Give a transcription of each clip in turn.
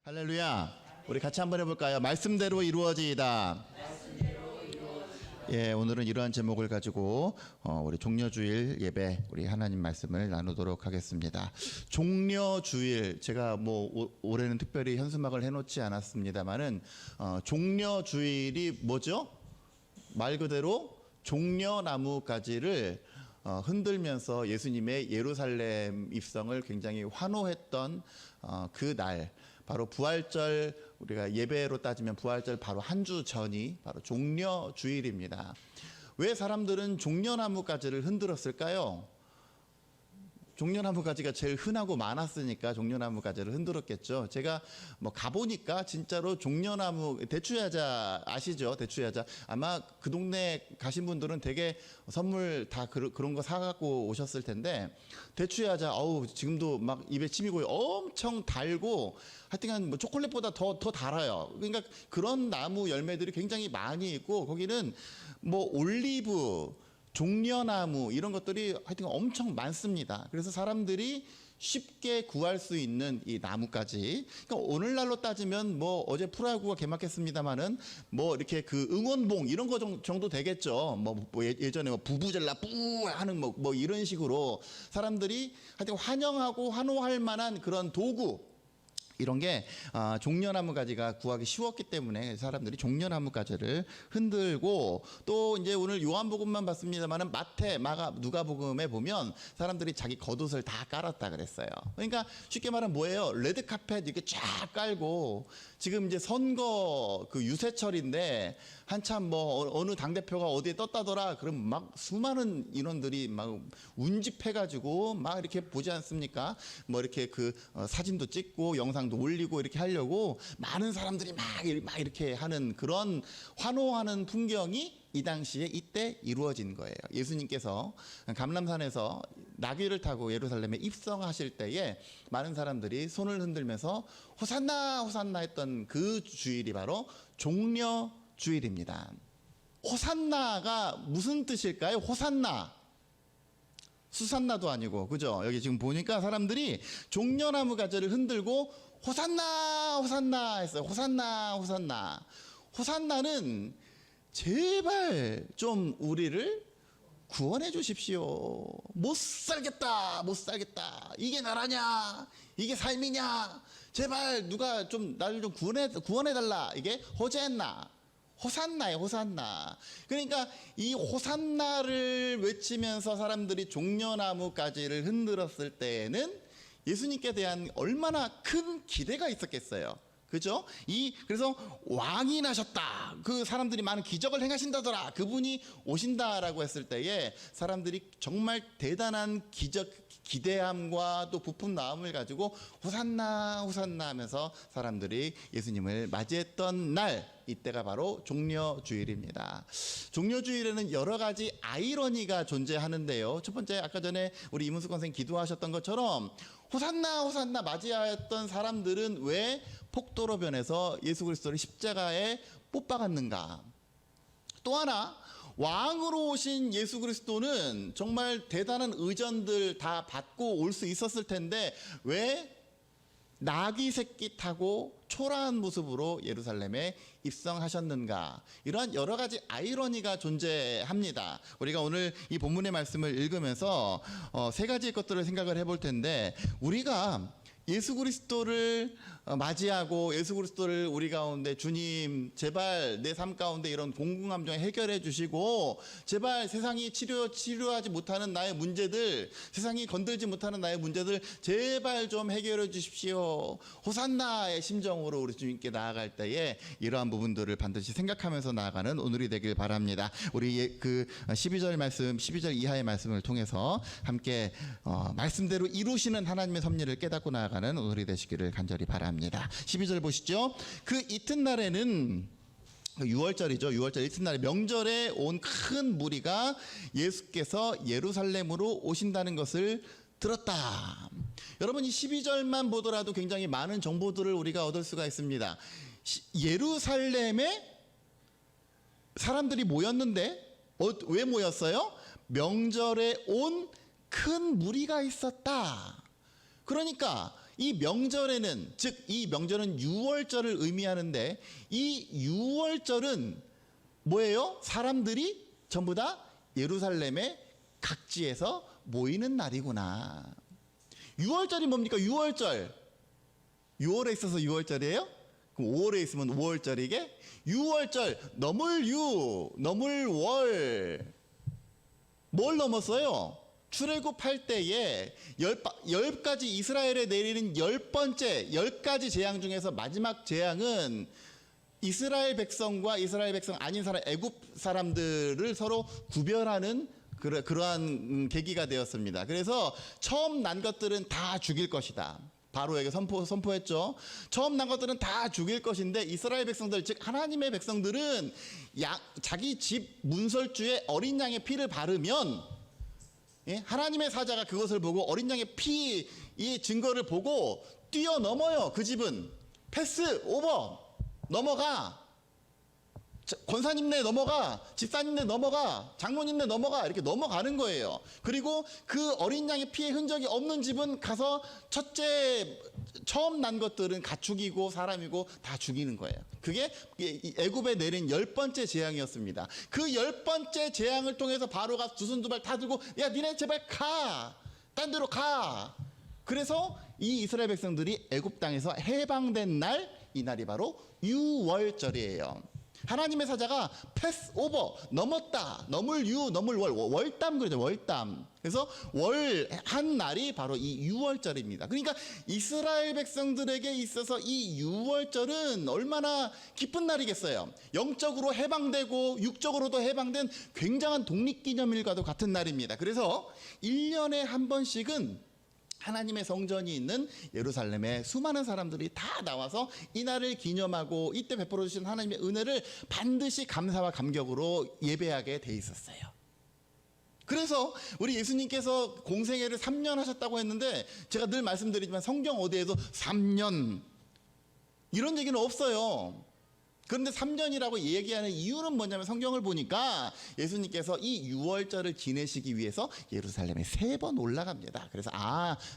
할렐루야. 우리 같이 한번 해볼까요? 말씀대로 이루어지이다. 예, 오늘은 이러한 제목을 가지고 우리 종려주일 예배, 우리 하나님 말씀을 나누도록 하겠습니다. 종려주일, 제가 올해는 특별히 현수막을 해놓지 않았습니다만은 종려주일이 뭐죠? 말 그대로 종려나무 가지를 흔들면서 예수님의 예루살렘 입성을 굉장히 환호했던 그 날, 바로 부활절, 우리가 예배로 따지면 부활절 바로 한 주 전이 바로 종려주일입니다. 왜 사람들은 종려나무 가지를 흔들었을까요? 종려나무 가지가 제일 흔하고 많았으니까 종려나무 가지를 흔들었겠죠. 제가 가보니까 진짜로 종려나무, 대추야자 아시죠? 대추야자. 아마 그 동네 가신 분들은 되게 선물 다 그런 거 사갖고 오셨을 텐데, 대추야자, 지금도 막 입에 침이 고요. 엄청 달고, 하여튼간 초콜릿보다 더 달아요. 그러니까 그런 나무 열매들이 굉장히 많이 있고, 거기는 올리브, 종려나무 이런 것들이 하여튼 엄청 많습니다. 그래서 사람들이 쉽게 구할 수 있는 이 나무까지, 그러니까 오늘날로 따지면 어제 프로야구가 개막했습니다마는 이렇게 그 응원봉 이런 거 정도 되겠죠. 예전에 부부젤라 뿌 하는 이런 식으로 사람들이 하여튼 환영하고 환호할 만한 그런 도구, 이런 게 종려나무 가지가 구하기 쉬웠기 때문에 사람들이 종려나무 가지를 흔들고, 또 이제 오늘 요한복음만 봤습니다만은 마태, 마가, 누가복음에 보면 사람들이 자기 겉옷을 다 깔았다 그랬어요. 그러니까 쉽게 말하면 뭐예요? 레드카펫 이렇게 쫙 깔고, 지금 이제 선거 그 유세철인데 한참 어느 당대표가 어디에 떴다더라 그럼 막 수많은 인원들이 막 운집해가지고 막 이렇게 보지 않습니까? 이렇게 그 사진도 찍고 영상도 올리고 이렇게 하려고 많은 사람들이 막 이렇게 하는 그런 환호하는 풍경이 이 당시에 이때 이루어진 거예요. 예수님께서 감람산에서 나귀를 타고 예루살렘에 입성하실 때에 많은 사람들이 손을 흔들면서 호산나 호산나 했던 그 주일이 바로 종려주일입니다. 호산나가 무슨 뜻일까요? 호산나, 수산나도 아니고, 그죠? 여기 지금 보니까 사람들이 종려나무 가지를 흔들고 호산나 호산나 했어요. 호산나 호산나. 호산나는 제발 좀 우리를 구원해 주십시오. 못 살겠다, 못 살겠다. 이게 나라냐? 이게 삶이냐? 제발 누가 좀 나를 좀 구원해 달라. 이게 호젠나, 호산나예요, 호산나. 그러니까 이 호산나를 외치면서 사람들이 종려나무 가지를 흔들었을 때에는 예수님께 대한 얼마나 큰 기대가 있었겠어요. 그죠? 그래서 왕이 나셨다. 그 사람들이 많은 기적을 행하신다더라. 그분이 오신다라고 했을 때에 사람들이 정말 대단한 기대함과 또 부푼 마음을 가지고 호산나 호산나 하면서 사람들이 예수님을 맞이했던 날, 이때가 바로 종려주일입니다. 종려주일에는 여러 가지 아이러니가 존재하는데요. 첫 번째, 아까 전에 우리 이문숙 선생님 기도하셨던 것처럼 호산나 호산나 맞이하였던 사람들은 왜 폭도로 변해서 예수 그리스도를 십자가에 못 박았는가? 또 하나, 왕으로 오신 예수 그리스도는 정말 대단한 의전들 다 받고 올 수 있었을 텐데 왜 나귀 새끼 타고 초라한 모습으로 예루살렘에 입성하셨는가? 이러한 여러 가지 아이러니가 존재합니다. 우리가 오늘 이 본문의 말씀을 읽으면서 세 가지의 것들을 생각을 해볼 텐데, 우리가 예수 그리스도를 맞이하고 예수 그리스도를 우리 가운데, 주님 제발 내 삶 가운데 이런 공공함 좀 해결해 주시고, 제발 세상이 치료하지 못하는 나의 문제들, 세상이 건들지 못하는 나의 문제들 제발 좀 해결해 주십시오. 호산나의 심정으로 우리 주님께 나아갈 때에 이러한 부분들을 반드시 생각하면서 나아가는 오늘이 되길 바랍니다. 우리 그 12절 말씀, 12절 이하의 말씀을 통해서 함께 말씀대로 이루시는 하나님의 섭리를 깨닫고 나아가는 오늘이 되시기를 간절히 바랍니다. 12절 보시죠. 그 이튿날에는 6월절이죠. 6월절 이튿날에 명절에 온 큰 무리가 예수께서 예루살렘으로 오신다는 것을 들었다. 여러분, 이 12절만 보더라도 굉장히 많은 정보들을 우리가 얻을 수가 있습니다. 예루살렘에 사람들이 모였는데 왜 모였어요? 명절에 온 큰 무리가 있었다. 그러니까 이 명절에는, 즉 이 명절은 유월절을 의미하는데, 이 유월절은 뭐예요? 사람들이 전부 다 예루살렘의 각지에서 모이는 날이구나. 유월절이 뭡니까? 유월절. 6월에 있어서 6월절이에요? 그럼 5월에 있으면 5월절이게? 유월절, 넘을유, 넘을월. 뭘 넘었어요? 출애굽할 때에 10가지 이스라엘에 내리는 10가지 재앙 중에서 마지막 재앙은 이스라엘 백성과 이스라엘 백성 아닌 사람, 애굽 사람들을 서로 구별하는 그러한 계기가 되었습니다. 그래서 처음 난 것들은 다 죽일 것이다. 바로에게 선포했죠. 처음 난 것들은 다 죽일 것인데, 이스라엘 백성들, 즉 하나님의 백성들은 자기 집 문설주에 어린 양의 피를 바르면, 하나님의 사자가 그것을 보고 어린 양의 피 이 증거를 보고 뛰어넘어요. 그 집은 패스 오버, 넘어가. 권사님네 넘어가, 집사님네 넘어가, 장모님네 넘어가, 이렇게 넘어가는 거예요. 그리고 그 어린 양의 피의 흔적이 없는 집은 가서 첫째 처음 난 것들은 가축이고 사람이고 다 죽이는 거예요. 그게 애굽에 내린 10번째 재앙이었습니다. 그 10번째 재앙을 통해서 바로가 두 손 두 발 다 들고, 야 니네 제발 가, 딴 데로 가. 그래서 이 이스라엘 백성들이 애굽 땅에서 해방된 날, 이 날이 바로 유월절이에요. 하나님의 사자가 패스 오버, 넘었다, 넘을 유, 넘을 월, 월담 그러죠, 월담. 그래서 월 한 날이 바로 이 유월절입니다. 그러니까 이스라엘 백성들에게 있어서 이 유월절은 얼마나 기쁜 날이겠어요. 영적으로 해방되고 육적으로도 해방된 굉장한 독립기념일과도 같은 날입니다. 그래서 1년에 한 번씩은 하나님의 성전이 있는 예루살렘에 수많은 사람들이 다 나와서 이 날을 기념하고, 이때 베풀어 주신 하나님의 은혜를 반드시 감사와 감격으로 예배하게 돼 있었어요. 그래서 우리 예수님께서 공생애를 3년 하셨다고 했는데, 제가 늘 말씀드리지만 성경 어디에도 3년 이런 얘기는 없어요. 그런데 3년이라고 얘기하는 이유는 뭐냐면, 성경을 보니까 예수님께서 이 유월절을 지내시기 위해서 예루살렘에 3번 올라갑니다. 그래서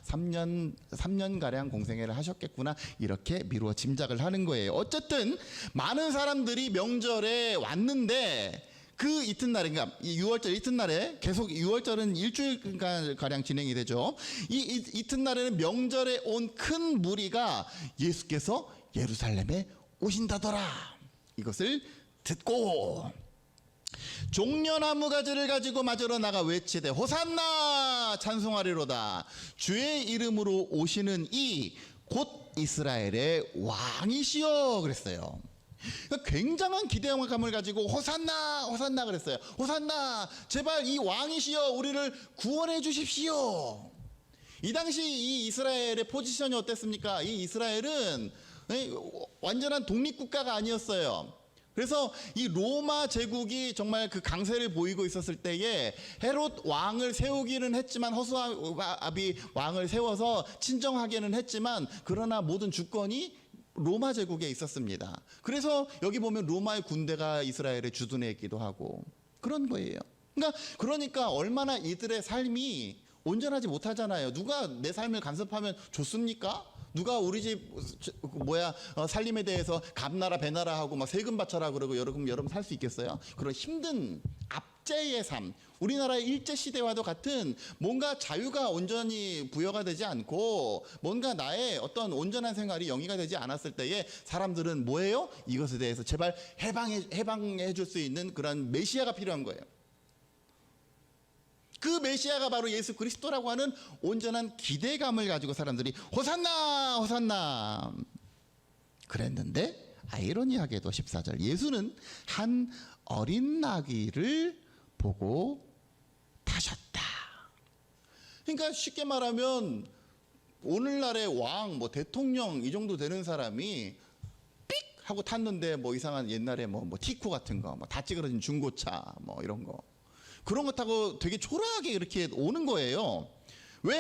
3년가량 공생애를 하셨겠구나, 이렇게 미루어 짐작을 하는 거예요. 어쨌든 많은 사람들이 명절에 왔는데, 그 이튿날인가, 이 6월절 이튿날에, 계속 6월절은 일주일가량 진행이 되죠. 이 이튿날에는 명절에 온 큰 무리가 예수께서 예루살렘에 오신다더라, 이것을 듣고 종려나무 가지를 가지고 맞으러 나가 외치되 호산나, 찬송하리로다. 주의 이름으로 오시는 이 곧 이스라엘의 왕이시여, 그랬어요. 그러니까 굉장한 기대감을 가지고 호산나, 호산나 그랬어요. 호산나, 제발 이 왕이시여 우리를 구원해 주십시오. 이 당시 이 이스라엘의 포지션이 어땠습니까? 이 이스라엘은 완전한 독립국가가 아니었어요. 그래서 이 로마 제국이 정말 그 강세를 보이고 있었을 때에 헤롯 왕을 세우기는 했지만, 허수아비 왕을 세워서 친정하기는 했지만, 그러나 모든 주권이 로마 제국에 있었습니다. 그래서 여기 보면 로마의 군대가 이스라엘에 주둔했기도 하고 그런 거예요. 그러니까 얼마나 이들의 삶이 온전하지 못하잖아요. 누가 내 삶을 간섭하면 좋습니까? 누가 우리 집 살림에 대해서 갑나라 배나라 하고 막 세금 바쳐라 그러고 여러분 살 수 있겠어요? 그런 힘든 압제의 삶, 우리나라의 일제 시대와도 같은 뭔가 자유가 온전히 부여가 되지 않고 뭔가 나의 어떤 온전한 생활이 영위가 되지 않았을 때에 사람들은 뭐예요? 이것에 대해서 제발 해방해 줄 수 있는 그런 메시아가 필요한 거예요. 그 메시아가 바로 예수 그리스도라고 하는 온전한 기대감을 가지고 사람들이 호산나, 호산나 그랬는데, 아이러니하게도 14절, 예수는 한 어린 나귀를 보고 타셨다. 그러니까 쉽게 말하면 오늘날의 왕, 대통령 이 정도 되는 사람이 삑 하고 탔는데, 이상한 옛날에 티쿠 같은 거, 다 찌그러진 중고차 이런 거, 그런 거 타고 되게 초라하게 이렇게 오는 거예요.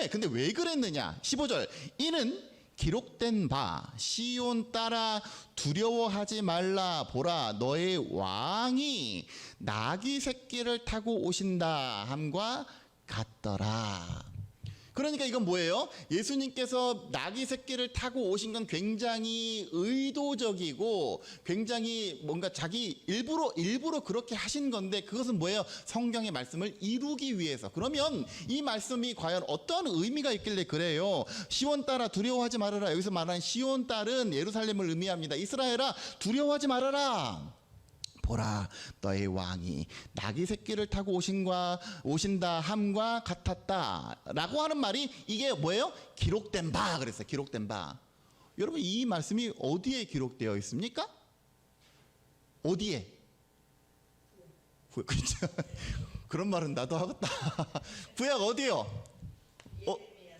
근데 왜 그랬느냐? 15절, 이는 기록된 바 시온 따라 두려워하지 말라, 보라 너의 왕이 나귀 새끼를 타고 오신다 함과 같더라. 그러니까 이건 뭐예요? 예수님께서 낙이 새끼를 타고 오신 건 굉장히 의도적이고 굉장히 뭔가 자기 일부러 그렇게 하신 건데, 그것은 뭐예요? 성경의 말씀을 이루기 위해서. 그러면 이 말씀이 과연 어떤 의미가 있길래 그래요? 시온 딸아 두려워하지 말아라. 여기서 말하는 시온 딸은 예루살렘을 의미합니다. 이스라엘아 두려워하지 말아라. 보라, 너의 왕이 낙이 새끼를 타고 오신다 함과 같았다 라고 하는 말이, 이게 뭐예요? 기록된 바 그랬어요. 기록된 바. 여러분, 이 말씀이 어디에 기록되어 있습니까? 어디에? 그렇죠. 그런 말은 나도 하겠다. 구약 어디요?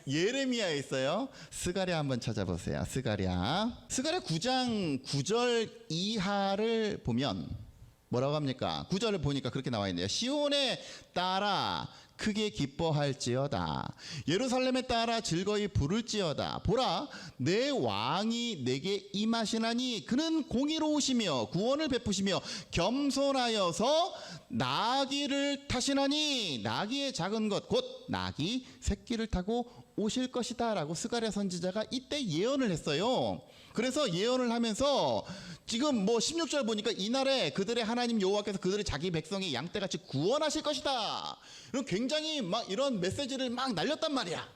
예레미야에 있어요. 스가랴 한번 찾아보세요. 스가랴 9장 9절 이하를 보면 뭐라고 합니까? 9절을 보니까 그렇게 나와 있네요. 시온에 따라 크게 기뻐할지어다. 예루살렘에 따라 즐거이 부를지어다. 보라, 내 왕이 내게 임하시나니 그는 공의로우시며 구원을 베푸시며 겸손하여서 나귀를 타시나니 나귀의 작은 것 곧 나귀 새끼를 타고 오실 것이다 라고 스가랴 선지자가 이때 예언을 했어요. 그래서 예언을 하면서 지금 16절 보니까 이날에 그들의 하나님 여호와께서 그들의 자기 백성의 양떼같이 구원하실 것이다. 이런 굉장히 막 이런 메시지를 막 날렸단 말이야.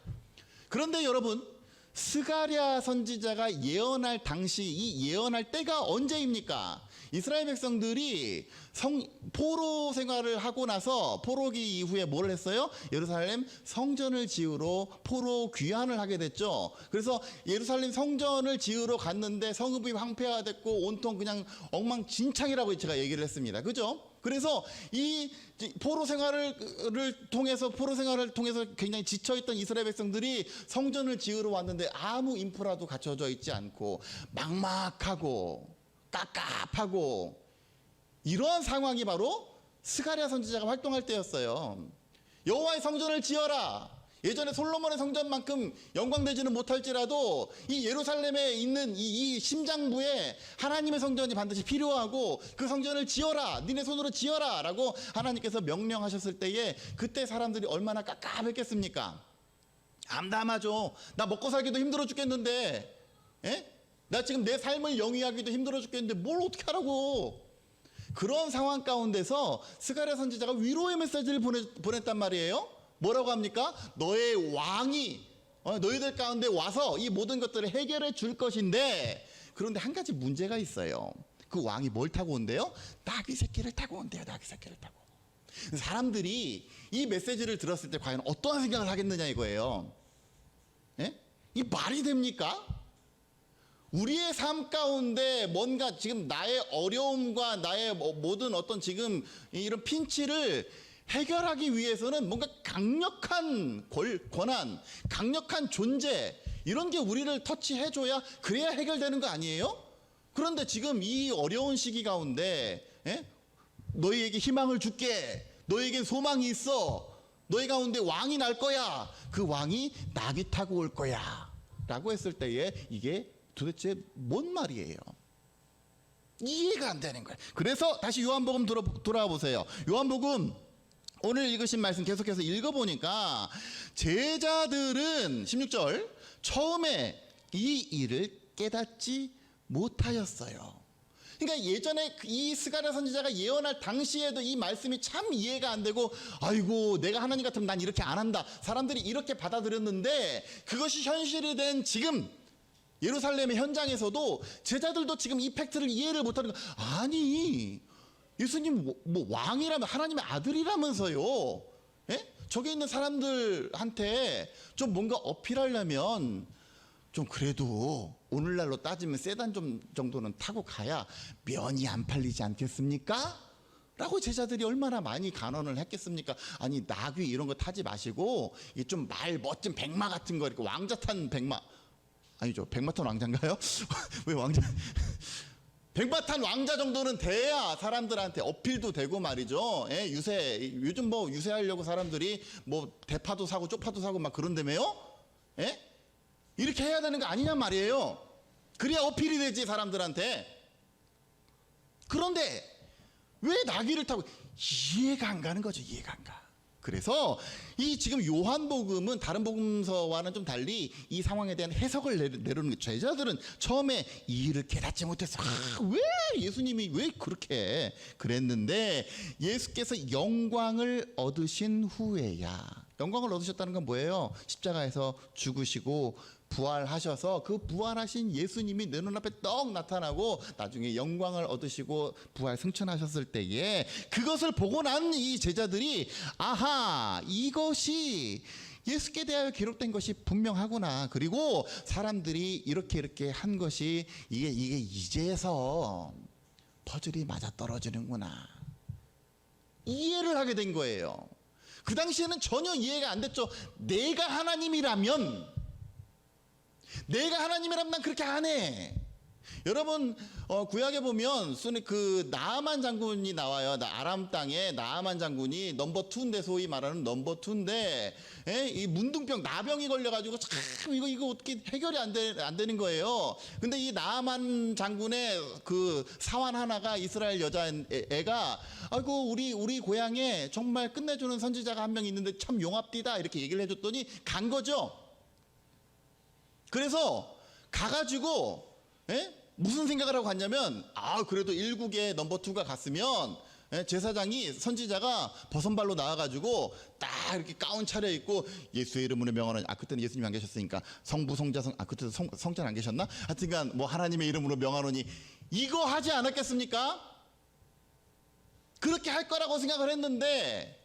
그런데 여러분, 스가랴 선지자가 예언할 당시, 이 예언할 때가 언제입니까? 이스라엘 백성들이 포로 생활을 하고 나서 포로기 이후에 뭘 했어요? 예루살렘 성전을 지으러 포로 귀환을 하게 됐죠. 그래서 예루살렘 성전을 지으러 갔는데 성읍이 황폐화됐고 온통 그냥 엉망진창이라고 제가 얘기를 했습니다. 그죠? 그래서 이 포로 생활을 통해서 굉장히 지쳐있던 이스라엘 백성들이 성전을 지으러 왔는데 아무 인프라도 갖춰져 있지 않고 막막하고 깝깝하고, 이러한 상황이 바로 스가랴 선지자가 활동할 때였어요. 여호와의 성전을 지어라. 예전에 솔로몬의 성전만큼 영광되지는 못할지라도 이 예루살렘에 있는 이 심장부에 하나님의 성전이 반드시 필요하고 그 성전을 지어라. 니네 손으로 지어라 라고 하나님께서 명령하셨을 때에 그때 사람들이 얼마나 깝깝했겠습니까? 암담하죠. 나 먹고 살기도 힘들어 죽겠는데, 나 지금 내 삶을 영위하기도 힘들어 죽겠는데 뭘 어떻게 하라고. 그런 상황 가운데서 스가랴 선지자가 위로의 메시지를 보냈단 말이에요. 뭐라고 합니까? 너의 왕이 너희들 가운데 와서 이 모든 것들을 해결해 줄 것인데, 그런데 한 가지 문제가 있어요. 그 왕이 뭘 타고 온대요? 나귀 새끼를 타고 온대요. 나귀 새끼를 타고. 사람들이 이 메시지를 들었을 때 과연 어떠한 생각을 하겠느냐 이거예요. 이 말이 됩니까? 우리의 삶 가운데 뭔가 지금 나의 어려움과 나의 모든 어떤 지금 이런 핀치를 해결하기 위해서는 뭔가 강력한 권한, 강력한 존재, 이런 게 우리를 터치해줘야 그래야 해결되는 거 아니에요? 그런데 지금 이 어려운 시기 가운데 너희에게 희망을 줄게, 너희에게 소망이 있어, 너희 가운데 왕이 날 거야, 그 왕이 나귀 타고 올 거야 라고 했을 때에 이게 도대체 뭔 말이에요? 이해가 안 되는 거예요. 그래서 다시 요한복음 돌아와 보세요. 요한복음 오늘 읽으신 말씀 계속해서 읽어보니까 제자들은 16절 처음에 이 일을 깨닫지 못하였어요. 그러니까 예전에 이 스가랴 선지자가 예언할 당시에도 이 말씀이 참 이해가 안 되고, 아이고 내가 하나님 같으면 난 이렇게 안 한다, 사람들이 이렇게 받아들였는데, 그것이 현실이 된 지금 예루살렘의 현장에서도 제자들도 지금 이 팩트를 이해를 못하는 거예요. 아니 예수님 뭐 왕이라면 하나님의 아들이라면서요. 저기 있는 사람들한테 좀 뭔가 어필하려면 좀 그래도 오늘날로 따지면 세단 정도는 타고 가야 면이 안 팔리지 않겠습니까? 라고 제자들이 얼마나 많이 간언을 했겠습니까? 아니 나귀 이런 거 타지 마시고 좀 멋진 백마 같은 거, 이렇게 왕자 탄 백마, 아니죠, 백마탄 왕자인가요? 왜 왕자? 백마탄 왕자 정도는 돼야 사람들한테 어필도 되고 말이죠. 요즘 유세하려고 사람들이 대파도 사고 쪽파도 사고 막 그런다며요? 이렇게 해야 되는 거 아니냔 말이에요. 그래야 어필이 되지 사람들한테. 그런데 왜 나귀를 타고, 이해가 안 가는 거죠. 이해가 안 가. 그래서 이 지금 요한복음은 다른 복음서와는 좀 달리 이 상황에 대한 해석을 내려는 거예요. 제자들은 처음에 이 일을 깨닫지 못해서 왜 예수님이 왜 그렇게 그랬는데, 예수께서 영광을 얻으신 후에야. 영광을 얻으셨다는 건 뭐예요? 십자가에서 죽으시고 부활하셔서 그 부활하신 예수님이 내 눈앞에 떡 나타나고 나중에 영광을 얻으시고 부활 승천하셨을 때에 그것을 보고 난 이 제자들이 아하, 이것이 예수께 대하여 기록된 것이 분명하구나. 그리고 사람들이 이렇게 한 것이 이게 이제서 퍼즐이 맞아떨어지는구나. 이해를 하게 된 거예요. 그 당시에는 전혀 이해가 안 됐죠. 내가 하나님이라면 난 그렇게 안 해. 여러분, 구약에 보면 그 나아만 장군이 나와요. 아람 땅에 나아만 장군이 넘버 2인데, 소위 말하는 넘버 2인데, 이 문둥병, 나병이 걸려가지고 참 이거 어떻게 해결이 안 되는 거예요. 근데 이 나아만 장군의 그 사환 하나가, 이스라엘 여자애가 아이고 우리 고향에 정말 끝내주는 선지자가 한 명 있는데 참 용합디다, 이렇게 얘기를 해줬더니 간 거죠. 그래서 가가지고 무슨 생각을 하고 갔냐면, 그래도 일국에 넘버 2가 갔으면 제사장이, 선지자가 버선발로 나와가지고 딱 이렇게 가운 차려입고 예수의 이름으로 명하노니, 그때는 예수님이 안 계셨으니까 성부 성자 그때도 성자는 안 계셨나? 하여튼간 뭐 하나님의 이름으로 명하노니, 이거 하지 않았겠습니까? 그렇게 할 거라고 생각을 했는데,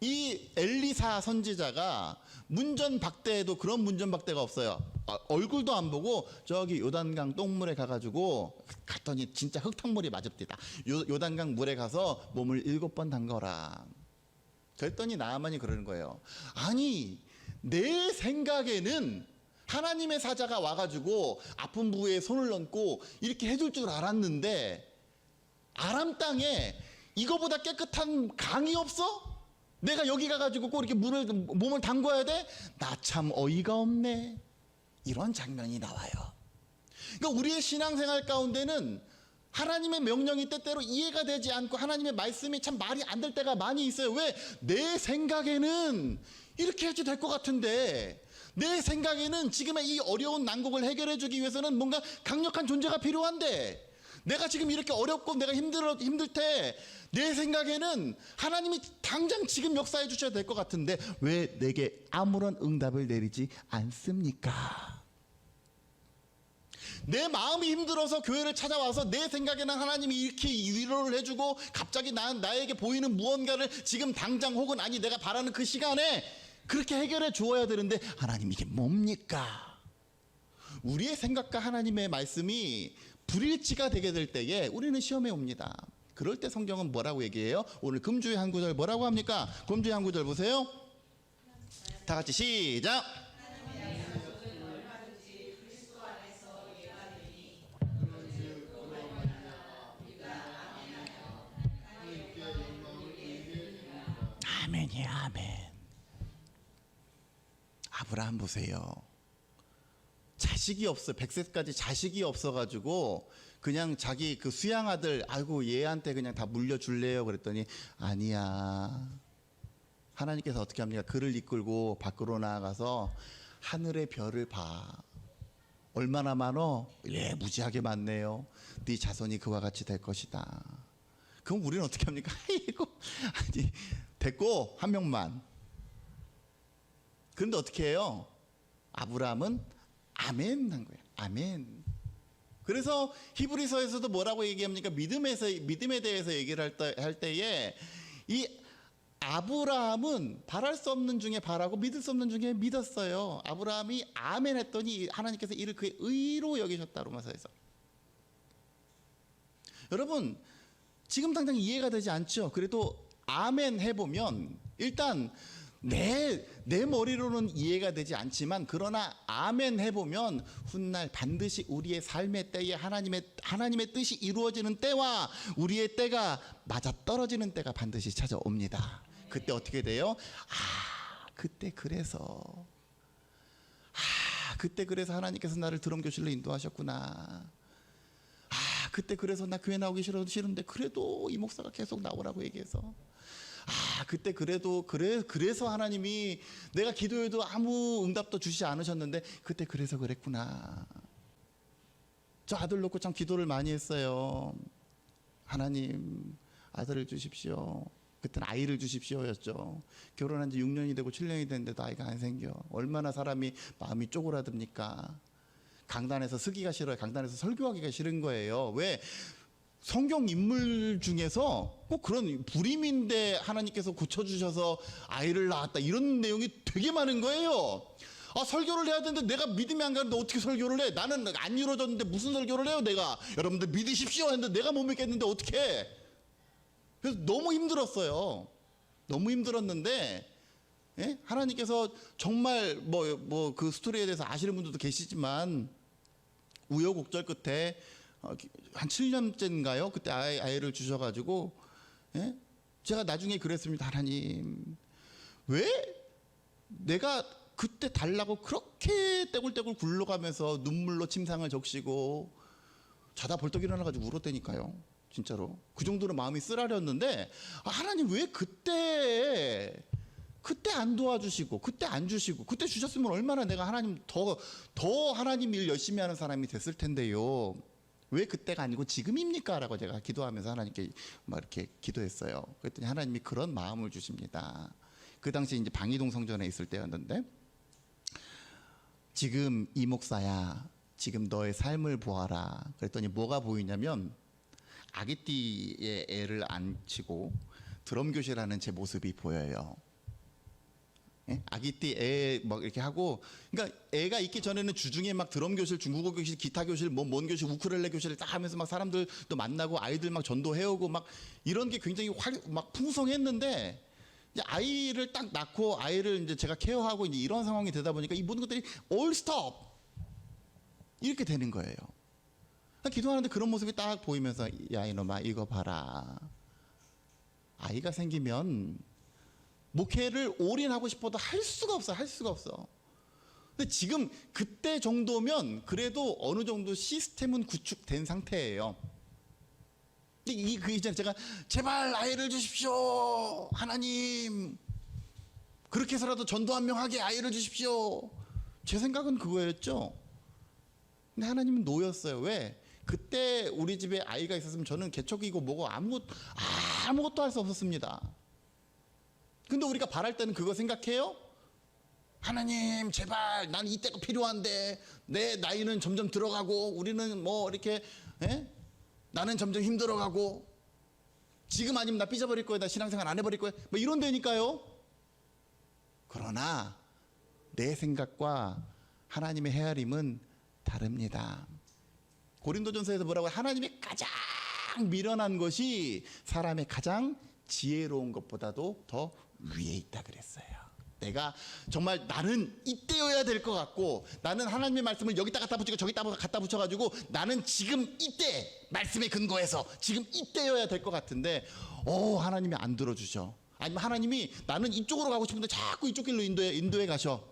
이 엘리사 선지자가 문전박대에도 그런 문전박대가 없어요. 얼굴도 안 보고 저기 요단강 똥물에 가가지고 갔더니 진짜 흙탕물이 맞읍디다. 요단강 물에 가서 몸을 7번 담가라. 그랬더니 나아만이 그러는 거예요. 아니, 내 생각에는 하나님의 사자가 와가지고 아픈 부위에 손을 얹고 이렇게 해줄 줄 알았는데, 아람 땅에 이거보다 깨끗한 강이 없어? 내가 여기 가가지고 꼭 이렇게 몸을 담궈야 돼? 나 참 어이가 없네. 이런 장면이 나와요. 그러니까 우리의 신앙생활 가운데는 하나님의 명령이 때때로 이해가 되지 않고 하나님의 말씀이 참 말이 안 될 때가 많이 있어요. 왜? 내 생각에는 이렇게 해도 될 것 같은데, 내 생각에는 지금의 이 어려운 난국을 해결해 주기 위해서는 뭔가 강력한 존재가 필요한데, 내가 지금 이렇게 어렵고 내가 힘들 때 내 생각에는 하나님이 당장 지금 역사해 주셔야 될 것 같은데 왜 내게 아무런 응답을 내리지 않습니까? 내 마음이 힘들어서 교회를 찾아와서 내 생각에는 하나님이 이렇게 위로를 해주고 갑자기 나에게 보이는 무언가를 지금 당장 혹은 아니 내가 바라는 그 시간에 그렇게 해결해 주어야 되는데, 하나님 이게 뭡니까? 우리의 생각과 하나님의 말씀이 불일치가 되게 될 때에 우리는 시험에 옵니다. 그럴 때 성경은 뭐라고 얘기해요? 오늘 금주의 한 구절 뭐라고 합니까? 금주의 한 구절 보세요. 다 같이 시작. 아멘이야, 아멘. 아브라함 보세요. 자식이 없어. 100세까지 자식이 없어가지고 그냥 자기 그 수양아들, 아이고 얘한테 그냥 다 물려줄래요? 그랬더니 아니야. 하나님께서 어떻게 합니까? 그를 이끌고 밖으로 나아가서 하늘의 별을 봐. 얼마나 많어? 예, 무지하게 많네요. 네 자손이 그와 같이 될 것이다. 그럼 우리는 어떻게 합니까? 아이고, 아니, 됐고 한 명만. 그런데 어떻게 해요? 아브라함은 아멘 한 거예요. 아멘. 그래서 히브리서에서도 뭐라고 얘기합니까? 믿음에 대해서 얘기를 할 때에 이 아브라함은 바랄 수 없는 중에 바라고 믿을 수 없는 중에 믿었어요. 아브라함이 아멘 했더니 하나님께서 이를 그의 의로 여기셨다. 로마서에서. 여러분, 지금 당장 이해가 되지 않죠? 그래도 아멘 해보면 일단 내 머리로는 이해가 되지 않지만, 그러나 아멘 해보면 훗날 반드시 우리의 삶의 때에 하나님의 뜻이 이루어지는 때와 우리의 때가 맞아떨어지는 때가 반드시 찾아옵니다. 그때 어떻게 돼요? 그때 그래서 하나님께서 나를 드럼교실로 인도하셨구나. 그때 그래서 나 교회 나오기 싫은데 그래도 이 목사가 계속 나오라고 얘기해서, 그때 그래서 하나님이 내가 기도해도 아무 응답도 주시지 않으셨는데 그때 그래서 그랬구나. 저 아들 놓고 참 기도를 많이 했어요. 하나님 아들을 주십시오. 그때는 아이를 주십시오였죠. 결혼한 지 6년이 되고 7년이 됐는데도 아이가 안 생겨. 얼마나 사람이 마음이 쪼그라듭니까? 강단에서 서기가 싫어요. 강단에서 설교하기가 싫은 거예요. 왜? 성경 인물 중에서 꼭 그런 불임인데 하나님께서 고쳐주셔서 아이를 낳았다 이런 내용이 되게 많은 거예요. 설교를 해야 되는데 내가 믿음이 안 가는데 어떻게 설교를 해? 나는 안 이루어졌는데 무슨 설교를 해요 내가? 여러분들 믿으십시오 했는데 내가 못 믿겠는데 어떻게 해? 그래서 너무 힘들었어요. 너무 힘들었는데 하나님께서 정말 뭐 그 스토리에 대해서 아시는 분들도 계시지만 우여곡절 끝에 한 7년째인가요? 그때 아이를 주셔가지고 제가 나중에 그랬습니다. 하나님 왜 내가 그때 달라고 그렇게 떼굴떼굴 굴러가면서 눈물로 침상을 적시고 자다 벌떡 일어나가지고 울었다니까요. 진짜로 그 정도로 마음이 쓰라렸는데 하나님 왜 그때 안 도와주시고 그때 안 주시고 그때 주셨으면 얼마나 내가 하나님 더 하나님 일 열심히 하는 사람이 됐을 텐데요. 왜 그때가 아니고 지금입니까? 라고 제가 기도하면서 하나님께 막 이렇게 기도했어요. 그랬더니 하나님이 그런 마음을 주십니다. 그 당시 이제 방이동 성전에 있을 때였는데 지금 이 목사야 지금 너의 삶을 보아라. 그랬더니 뭐가 보이냐면 아기띠에 애를 안치고 드럼 교실하는 제 모습이 보여요. 아기띠 애 막 이렇게 하고, 그러니까 애가 있기 전에는 주중에 막 드럼 교실, 중국어 교실, 기타 교실, 뭔 교실, 우쿨렐레 교실을 딱 하면서 막 사람들도 만나고 아이들 막 전도해오고 막 이런 게 굉장히 막 풍성했는데 이제 아이를 딱 낳고 아이를 이제 제가 케어하고 이제 이런 상황이 되다 보니까 이 모든 것들이 all stop 이렇게 되는 거예요. 기도하는데 그런 모습이 딱 보이면서 야 이놈아 이거 봐라. 아이가 생기면 목회를 올인하고 싶어도 할 수가 없어. 근데 지금 그때 정도면 그래도 어느 정도 시스템은 구축된 상태예요. 그 이전에 제가 제발 아이를 주십시오 하나님, 그렇게 해서라도 전도 한 명 하게 아이를 주십시오. 제 생각은 그거였죠. 근데 하나님은 노였어요. 왜? 그때 우리 집에 아이가 있었으면 저는 개척이고 뭐고 아무것도 할 수 없었습니다. 근데 우리가 바랄 때는 그거 생각해요? 하나님 제발 난 이때가 필요한데 내 나이는 점점 들어가고 우리는 뭐 이렇게 나는 점점 힘들어가고 지금 아니면 나 삐져버릴 거야, 나 신앙생활 안 해버릴 거야, 뭐 이런 데니까요. 그러나 내 생각과 하나님의 헤아림은 다릅니다. 고린도전서에서 뭐라고 해요? 하나님의 가장 미련한 것이 사람의 가장 지혜로운 것보다도 더 위에 있다 그랬어요. 내가 정말 나는 이때여야 될 것 같고 나는 하나님의 말씀을 여기다 갖다 붙이고 저기다 갖다 붙여가지고 나는 지금 이때 말씀에 근거해서 지금 이때여야 될 것 같은데 하나님이 안 들어주셔. 아니면 하나님이 나는 이쪽으로 가고 싶은데 자꾸 이쪽 길로 인도에 가셔.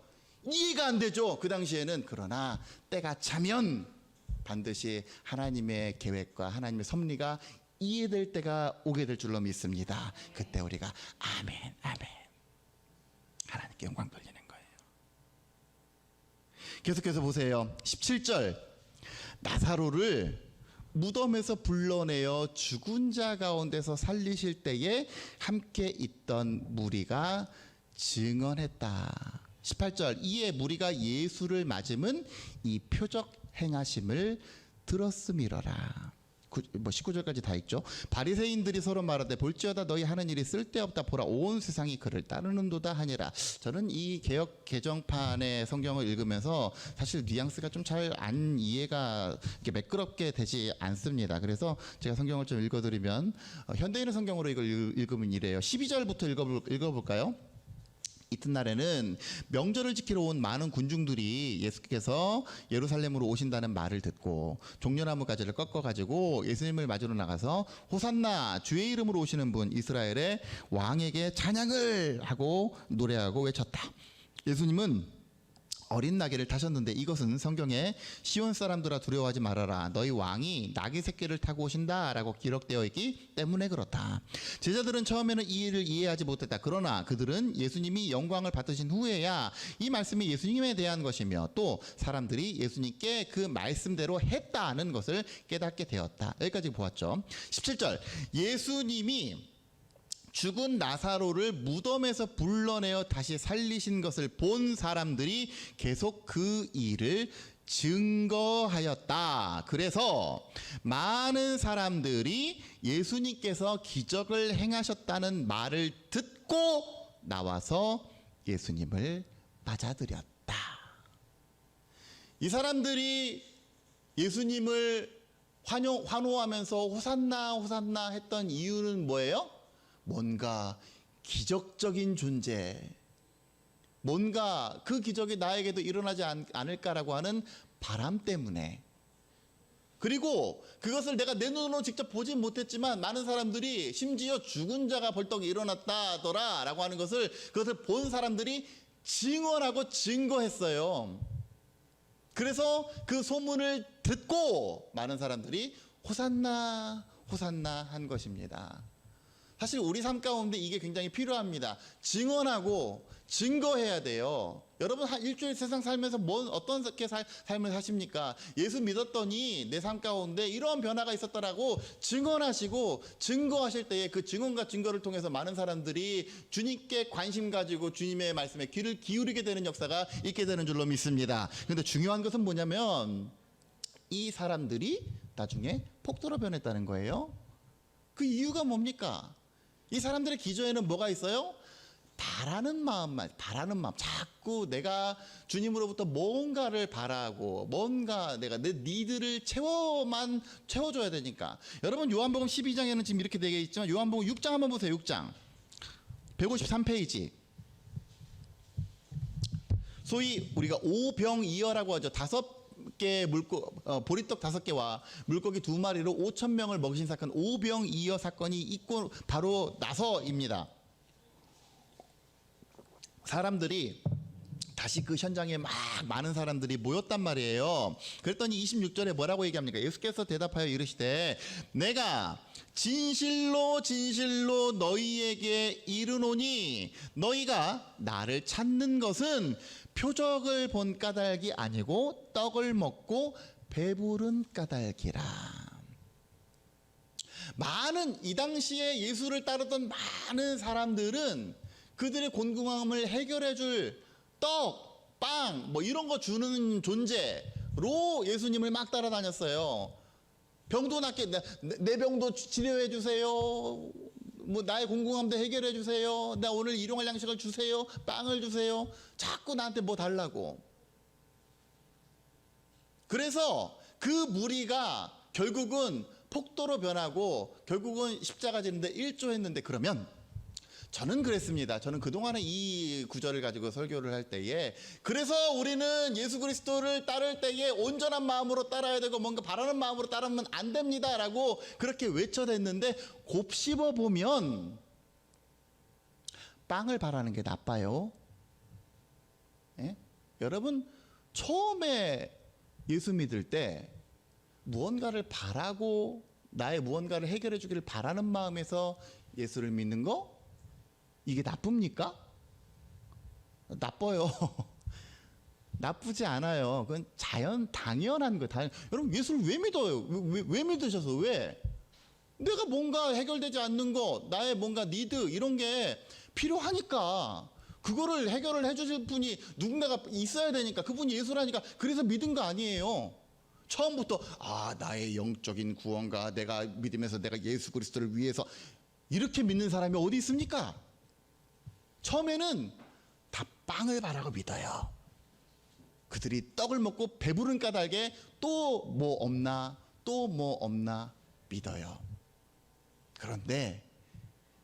이해가 안 되죠 그 당시에는. 그러나 때가 차면 반드시 하나님의 계획과 하나님의 섭리가 이해될 때가 오게 될 줄로 믿습니다. 그때 우리가 아멘 하나님께 영광 돌리는 거예요. 계속해서 보세요. 17절 나사로를 무덤에서 불러내어 죽은 자 가운데서 살리실 때에 함께 있던 무리가 증언했다. 18절 이에 무리가 예수를 맞음은 이 표적 행하심을 들었음이러라. 19절까지 다 있죠. 바리새인들이 서로 말하되 볼지어다 너희 하는 일이 쓸데없다. 보라 온 세상이 그를 따르는도다 하니라. 저는 이 개역 개정판의 성경을 읽으면서 사실 뉘앙스가 좀 잘 안 이해가 이렇게 매끄럽게 되지 않습니다. 그래서 제가 성경을 좀 읽어드리면 현대인의 성경으로 이걸 읽으면 이래요. 12절부터 읽어볼까요? 이튿날에는 명절을 지키러 온 많은 군중들이 예수께서 예루살렘으로 오신다는 말을 듣고 종려나무 가지를 꺾어가지고 예수님을 맞으러 나가서 호산나 주의 이름으로 오시는 분 이스라엘의 왕에게 찬양을 하고 노래하고 외쳤다. 예수님은 어린 나귀를 타셨는데 이것은 성경에 시온 사람들아 두려워하지 말아라 너희 왕이 나귀 새끼를 타고 오신다 라고 기록되어 있기 때문에 그렇다. 제자들은 처음에는 이 일을 이해하지 못했다. 그러나 그들은 예수님이 영광을 받으신 후에야 이 말씀이 예수님에 대한 것이며 또 사람들이 예수님께 그 말씀대로 했다는 것을 깨닫게 되었다. 여기까지 보았죠. 17절 예수님이 죽은 나사로를 무덤에서 불러내어 다시 살리신 것을 본 사람들이 계속 그 일을 증거하였다. 그래서 많은 사람들이 예수님께서 기적을 행하셨다는 말을 듣고 나와서 예수님을 맞아들였다. 이 사람들이 예수님을 환호하면서 호산나 호산나 했던 이유는 뭐예요? 뭔가 기적적인 존재, 뭔가 그 기적이 나에게도 일어나지 않을까라고 하는 바람 때문에, 그리고 그것을 내가 내 눈으로 직접 보진 못했지만 많은 사람들이 심지어 죽은 자가 벌떡 일어났다더라 라고 하는 것을, 그것을 본 사람들이 증언하고 증거했어요. 그래서 그 소문을 듣고 많은 사람들이 호산나 호산나 한 것입니다. 사실 우리 삶 가운데 이게 굉장히 필요합니다. 증언하고 증거해야 돼요. 여러분 한 일주일 세상 살면서 어떻게 삶을 사십니까? 예수 믿었더니 내 삶 가운데 이런 변화가 있었더라고 증언하시고 증거하실 때에 그 증언과 증거를 통해서 많은 사람들이 주님께 관심 가지고 주님의 말씀에 귀를 기울이게 되는 역사가 있게 되는 줄로 믿습니다. 그런데 중요한 것은 뭐냐면 이 사람들이 나중에 폭도로 변했다는 거예요. 그 이유가 뭡니까? 이 사람들의 기저에는 뭐가 있어요? 바라는 마음. 자꾸 내가 주님으로부터 뭔가를 바라고 뭔가 내가 내 니드를 채워줘야 되니까. 여러분 요한복음 12장에는 지금 이렇게 되어 있지만 요한복음 6장 한번 보세요. 6장 153페이지. 소위 우리가 오병이어라고 하죠. 5개 보리떡 5개와 물고기 2마리로 5,000명을 먹이신 사건, 오병이어 사건이 있고 바로 나서입니다. 사람들이 다시 그 현장에 막 많은 사람들이 모였단 말이에요. 그랬더니 26절에 뭐라고 얘기합니까? 예수께서 대답하여 이르시되 내가 진실로 진실로 너희에게 이르노니 너희가 나를 찾는 것은 표적을 본 까닭이 아니고 떡을 먹고 배부른 까닭이라. 이 당시에 예수를 따르던 많은 사람들은 그들의 곤궁함을 해결해 줄 떡, 빵, 이런 거 주는 존재로 예수님을 막 따라다녔어요. 병도 낫게, 내 병도 치료해 주세요. 나의 곤궁함도 해결해 주세요. 나 오늘 일용할 양식을 주세요. 빵을 주세요. 자꾸 나한테 뭐 달라고. 그래서 그 무리가 결국은 폭도로 변하고 결국은 십자가 지는데 일조했는데, 그러면 저는 그랬습니다. 저는 그동안에 이 구절을 가지고 설교를 할 때에, 그래서 우리는 예수 그리스도를 따를 때에 온전한 마음으로 따라야 되고 뭔가 바라는 마음으로 따르면 안 됩니다 라고 그렇게 외쳐댔는데, 곱씹어 보면 빵을 바라는 게 나빠요. 예? 여러분 처음에 예수 믿을 때 무언가를 바라고 나의 무언가를 해결해 주기를 바라는 마음에서 예수를 믿는 거, 이게 나쁩니까? 나빠요. 나쁘지 않아요. 그건 당연한 거예요. 여러분 예수를 왜 믿어요? 왜 믿으셔서? 왜? 내가 뭔가 해결되지 않는 거, 나의 뭔가 니드 이런 게 필요하니까 그거를 해결을 해주실 분이 누군가가 있어야 되니까, 그분이 예수라니까 그래서 믿은 거 아니에요. 처음부터 나의 영적인 구원과 내가 믿으면서 내가 예수 그리스도를 위해서 이렇게 믿는 사람이 어디 있습니까? 처음에는 다 빵을 바라고 믿어요. 그들이 떡을 먹고 배부른 까닭에 또 뭐 없나 믿어요. 그런데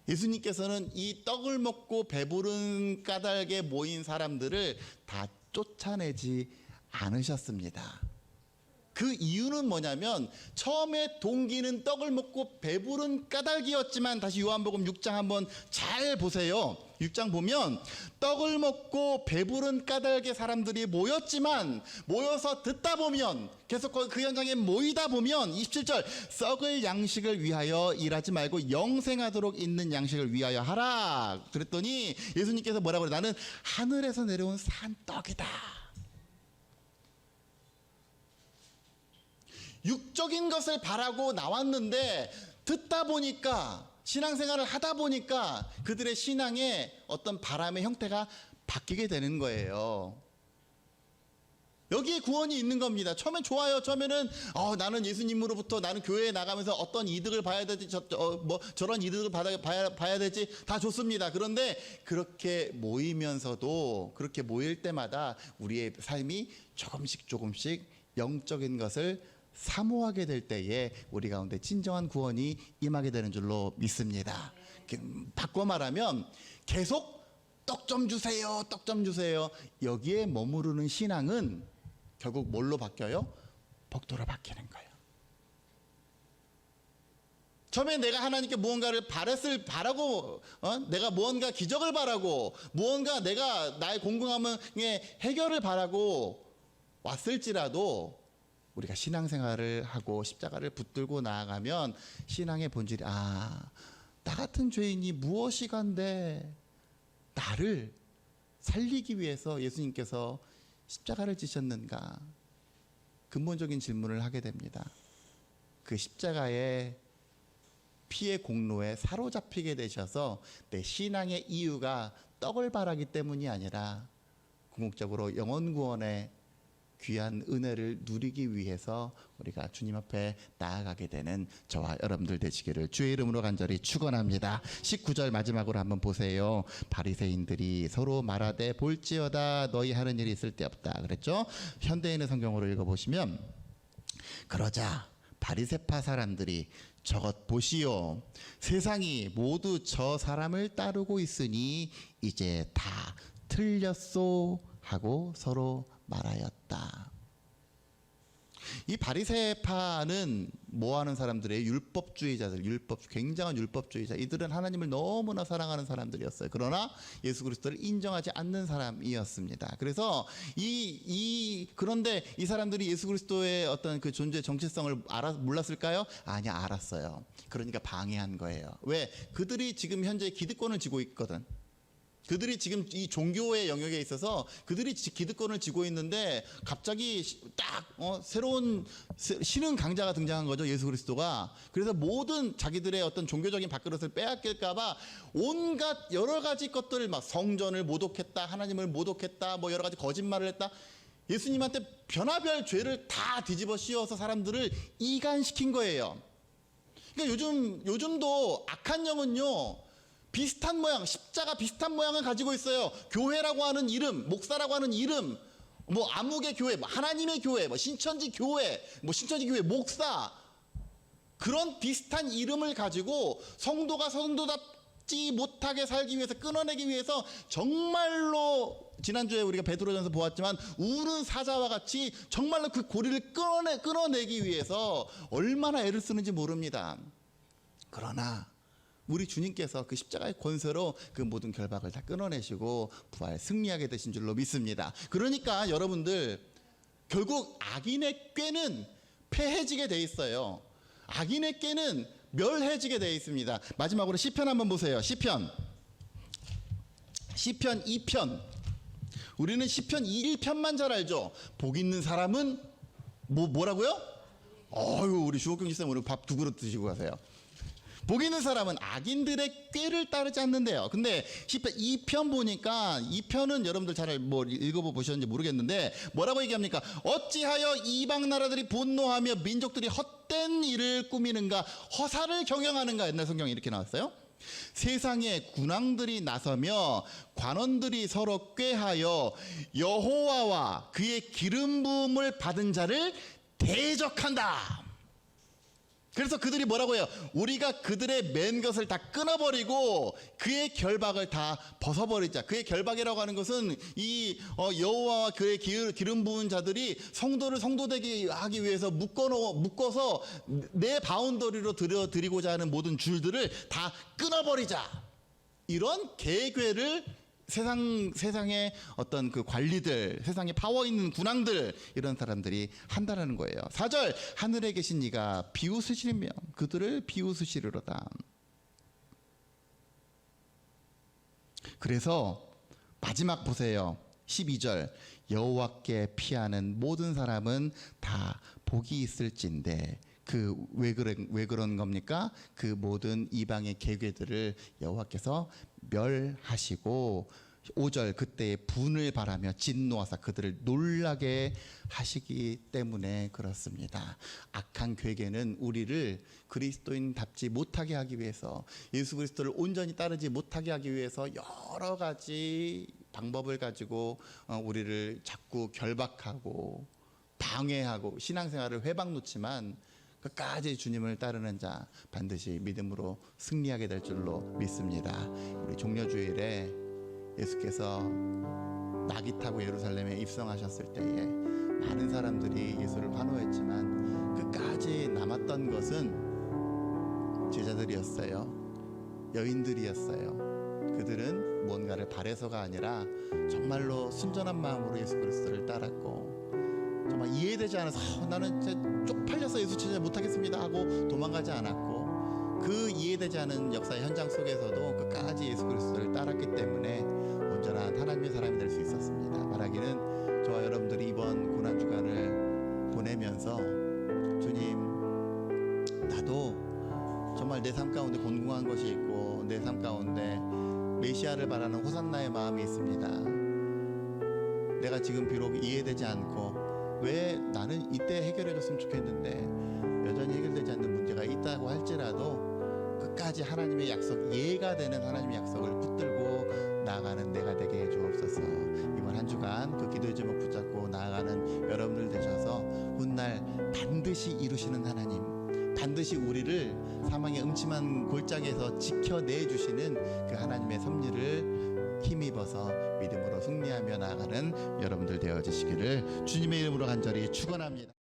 예수님께서는 이 떡을 먹고 배부른 까닭에 모인 사람들을 다 쫓아내지 않으셨습니다. 그 이유는 뭐냐면, 처음에 동기는 떡을 먹고 배부른 까닭이었지만, 다시 요한복음 6장 한번 잘 보세요. 6장 보면 떡을 먹고 배부른 까닭에 사람들이 모였지만 모여서 듣다 보면 계속 그 현장에 모이다 보면 27절 썩을 양식을 위하여 일하지 말고 영생하도록 있는 양식을 위하여 하라. 그랬더니 예수님께서 뭐라고 그래요? 나는 하늘에서 내려온 산 떡이다. 육적인 것을 바라고 나왔는데 듣다 보니까 신앙생활을 하다 보니까 그들의 신앙의 어떤 바람의 형태가 바뀌게 되는 거예요. 여기에 구원이 있는 겁니다. 처음엔 좋아요. 처음에는 나는 예수님으로부터 나는 교회에 나가면서 어떤 이득을 봐야 되지, 저런 이득을 봐야 되지, 다 좋습니다. 그런데 그렇게 모이면서도 그렇게 모일 때마다 우리의 삶이 조금씩 영적인 것을 사모하게 될 때에 우리 가운데 진정한 구원이 임하게 되는 줄로 믿습니다. 바꿔 말하면 계속 떡 좀 주세요, 떡 좀 주세요. 여기에 머무르는 신앙은 결국 뭘로 바뀌어요? 복도로 바뀌는 거예요. 처음에 내가 하나님께 무언가를 바라고 내가 무언가 기적을 바라고 무언가 내가 나의 공공함의 해결을 바라고 왔을지라도 우리가 신앙생활을 하고 십자가를 붙들고 나아가면 신앙의 본질이 나 같은 죄인이 무엇이간데 나를 살리기 위해서 예수님께서 십자가를 지셨는가? 근본적인 질문을 하게 됩니다. 그 십자가의 피의 공로에 사로잡히게 되셔서 내 신앙의 이유가 떡을 바라기 때문이 아니라 궁극적으로 영혼 구원의 귀한 은혜를 누리기 위해서 우리가 주님 앞에 나아가게 되는 저와 여러분들 되시기를 주의 이름으로 간절히 축원합니다. 19절 마지막으로 한번 보세요. 바리새인들이 서로 말하되 볼지어다 너희 하는 일이 있을 데 없다 그랬죠. 현대인의 성경으로 읽어보시면 그러자 바리새파 사람들이 저것 보시오 세상이 모두 저 사람을 따르고 있으니 이제 다 틀렸소 하고 서로 말하였다. 이 바리새파는 뭐하는 사람들이에요? 율법주의자들, 굉장한 율법주의자. 이들은 하나님을 너무나 사랑하는 사람들이었어요. 그러나 예수 그리스도를 인정하지 않는 사람이었습니다. 그래서 그런데 이 사람들이 예수 그리스도의 어떤 그 존재 정체성을 몰랐을까요? 아니야, 알았어요. 그러니까 방해한 거예요. 왜? 그들이 지금 현재 기득권을 쥐고 있거든. 그들이 지금 이 종교의 영역에 있어서 그들이 기득권을 쥐고 있는데 갑자기 딱 새로운 신흥 강자가 등장한 거죠. 예수 그리스도가. 그래서 모든 자기들의 어떤 종교적인 밥그릇을 빼앗길까 봐 온갖 여러 가지 것들을 막 성전을 모독했다, 하나님을 모독했다, 뭐 여러 가지 거짓말을 했다. 예수님한테 변화별 죄를 다 뒤집어 씌워서 사람들을 이간시킨 거예요. 그러니까 요즘도 악한 영은요, 비슷한 모양, 십자가 비슷한 모양을 가지고 있어요. 교회라고 하는 이름, 목사라고 하는 이름, 뭐 암흑의 교회, 뭐 하나님의 교회, 뭐 신천지 교회, 목사, 그런 비슷한 이름을 가지고 성도가 성도답지 못하게 살기 위해서, 끊어내기 위해서 정말로 지난주에 우리가 베드로전서 보았지만 우는 사자와 같이 정말로 그 고리를 끊어내기 위해서 얼마나 애를 쓰는지 모릅니다. 그러나 우리 주님께서 그 십자가의 권세로 그 모든 결박을 다 끊어내시고 부활 승리하게 되신 줄로 믿습니다. 그러니까 여러분들 결국 악인의 꾀는 패해지게 돼 있어요. 악인의 꾀는 멸해지게 돼 있습니다. 마지막으로 시편 한번 보세요. 시편 2편. 우리는 시편 1편만 잘 알죠. 복 있는 사람은 뭐라고요? 우리 주옥경 지사님 오늘 밥 2그릇 드시고 가세요. 복 있는 사람은 악인들의 꾀를 따르지 않는데요. 근데 시편 2편 보니까 2편은 여러분들 잘 읽어보셨는지 모르겠는데 뭐라고 얘기합니까? 어찌하여 이방 나라들이 분노하며 민족들이 헛된 일을 꾸미는가, 허사를 경영하는가. 옛날 성경에 이렇게 나왔어요. 세상에 군왕들이 나서며 관원들이 서로 꾀하여 여호와와 그의 기름 부음을 받은 자를 대적한다. 그래서 그들이 뭐라고 해요? 우리가 그들의 맨 것을 다 끊어버리고 그의 결박을 다 벗어버리자. 그의 결박이라고 하는 것은 이 여호와와 그의 기름 부은 자들이 성도를 성도되게 하기 위해서 묶어서 내 바운더리로 드리고자 하는 모든 줄들을 다 끊어버리자. 이런 계획을 세상의 어떤 그 관리들, 세상에 파워 있는 군왕들, 이런 사람들이 한다라는 거예요. 4절, 하늘에 계신 이가 비웃으시면 그들을 비웃으시리로다. 그래서 마지막 보세요. 12절, 여호와께 피하는 모든 사람은 다 복이 있을진데, 왜 그런 겁니까? 그 모든 이방의 계획들을 여호와께서 멸하시고, 5절, 그때의 분을 바라며 진노하사 그들을 놀라게 하시기 때문에 그렇습니다. 악한 괴계는 우리를 그리스도인답지 못하게 하기 위해서, 예수 그리스도를 온전히 따르지 못하게 하기 위해서 여러 가지 방법을 가지고 우리를 자꾸 결박하고 방해하고 신앙생활을 회방 놓지만, 끝까지 주님을 따르는 자 반드시 믿음으로 승리하게 될 줄로 믿습니다. 우리 종려주일에 예수께서 낙이 타고 예루살렘에 입성하셨을 때에 많은 사람들이 예수를 환호했지만 끝까지 남았던 것은 제자들이었어요. 여인들이었어요. 그들은 뭔가를 바래서가 아니라 정말로 순전한 마음으로 예수 그리스도를 따랐고, 정말 이해되지 않아서 나는 진짜 쪽팔려서 예수 찾지 못하겠습니다 하고 도망가지 않았고, 그 이해되지 않은 역사의 현장 속에서도 끝까지 예수 그리스도를 따랐기 때문에 온전한 하나님의 사람이 될 수 있었습니다. 말하기는 저와 여러분들이 이번 고난주간을 보내면서, 주님, 나도 정말 내 삶 가운데 곤궁한 것이 있고 내 삶 가운데 메시아를 바라는 호산나의 마음이 있습니다. 내가 지금 비록 이해되지 않고, 왜 나는 이때 해결해 줬으면 좋겠는데 여전히 해결되지 않는 문제가 있다고 할지라도 끝까지 하나님의 약속, 이해가 되는 하나님의 약속을 붙들고 나아가는 내가 되게 해 주옵소서. 이번 한 주간 그 기도의 제목 붙잡고 나아가는 여러분들 되셔서 훗날 반드시 이루시는 하나님, 반드시 우리를 사망의 음침한 골짜기에서 지켜내 주시는 그 하나님의 섭리를 힘입어서 믿음으로 승리하며 나아가는 여러분들 되어지시기를 주님의 이름으로 간절히 축원합니다.